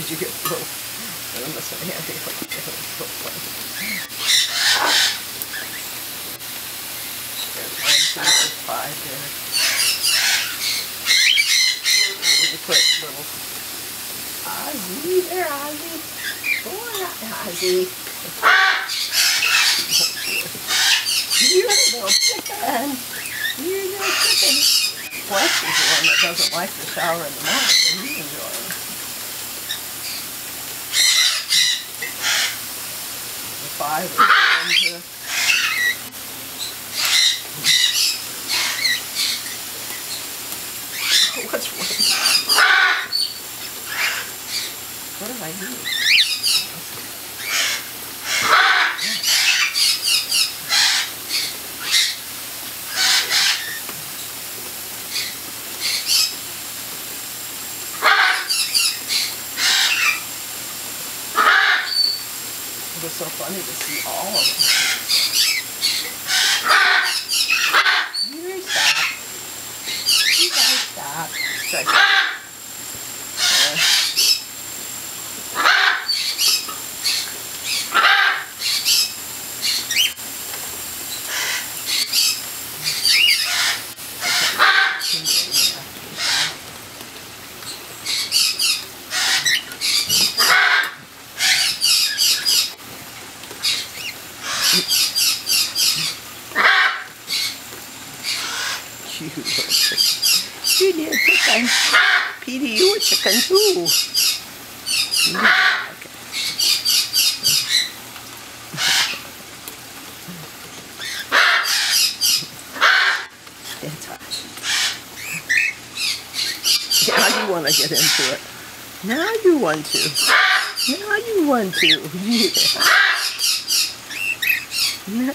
Did you get a little? I must have had it like that. So funny. There's 1, 2, 5 there. You put little Ozzy there, Ozzy. Go on, Ozzy. You're a little chicken. You're a little chicken. Flex is the one that doesn't like to shower in the morning, and he's enjoying it. The 5 is going to... What's wrong? What did I do? It was so funny to see all of them. You stop. You guys stop. Try. Cute little chicken. You dear chicken. Petey, you a chicken too. Okay. It's hot. Now you want to get into it. Now you want to. Now you want to. Yeah. Now.